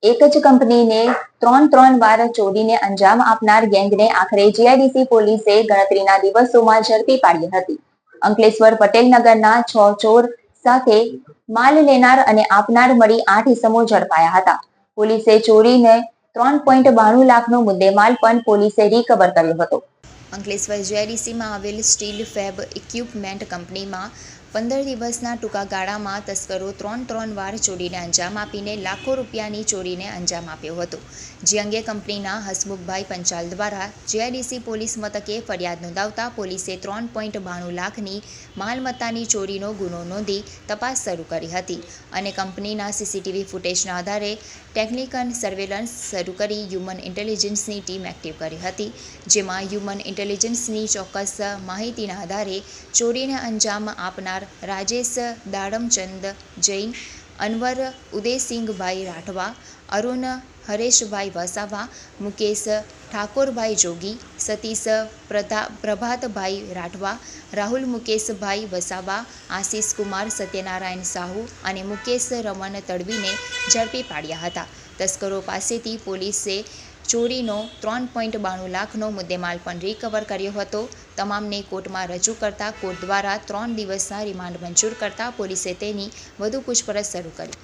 એક જ કંપનીને ત્રણ વાર ચોરીને અંજામ આપનાર ગેંગને આખરે જીઆઈડીસી પોલીસે ગણતરીના દિવસોમાં ઝડપી પાડી હતી. અંકલેશ્વર પટેલનગરના 6 ચોર સાથે માલ લેનાર અને આપનાર મળી 8 ઇસમો ઝડપાયા હતા. પોલીસે ચોરીને 3.92 લાખનો મુદ્દેમાલ પણ પોલીસે રિકવર કર્યો હતો. અંકલેશ્વર જીઆઈડીસીમાં આવેલ સ્ટીલ ફેબ ઇક્વિપમેન્ટ કંપનીમાં 15 દિવસના ટૂંકા ગાળામાં તસ્કરો 3 વાર ચોરીને અંજામ આપીને લાખો રૂપિયાની ચોરીને અંજામ આપ્યો હતો. જે અંગે કંપનીના હસમુખભાઈ પંચાલ દ્વારા જીઆઈડીસી પોલીસ મથકે ફરિયાદ નોંધાવતા પોલીસે 3.92 લાખની માલમત્તાની ચોરીનો ગુનો નોંધી તપાસ શરૂ કરી હતી અને કંપનીના સીસીટીવી ફૂટેજના આધારે ટેકનિકલ સર્વેલન્સ શરૂ કરી હ્યુમન ઇન્ટેલિજન્સની ટીમ એક્ટિવ કરી હતી. જેમાં હ્યુમન ઇન્ટેલિજન્સની ચોક્કસ માહિતીના આધારે ચોરીને અંજામ આપનાર રાજેશ દાડમચંદ જૈન, અનવર ઉદયસિંહભાઈ રાઠવા, અરુણ હરેશભાઈ વસાવા, મુકેશ ઠાકોરભાઈ જોગી, સતીશ પ્રભાતભાઈ રાઠવા, રાહુલ મુકેશભાઈ વસાવા, આશિષ કુમાર સત્યનારાયણ સાહુ અને મુકેશ રમન તડવીને ઝડપી પાડ્યા હતા. તસ્કરો પાસેથી પોલીસે ચોરીનો 3.92 લાખનો મુદ્દેમાલ પણ રિકવર કર્યો હતો. તમામને કોર્ટમાં રજૂ કરતા કોર્ટ દ્વારા 3 દિવસના રિમાન્ડ મંજૂર કરતા પોલીસે તેની વધુ પૂછપરછ શરૂ કરી.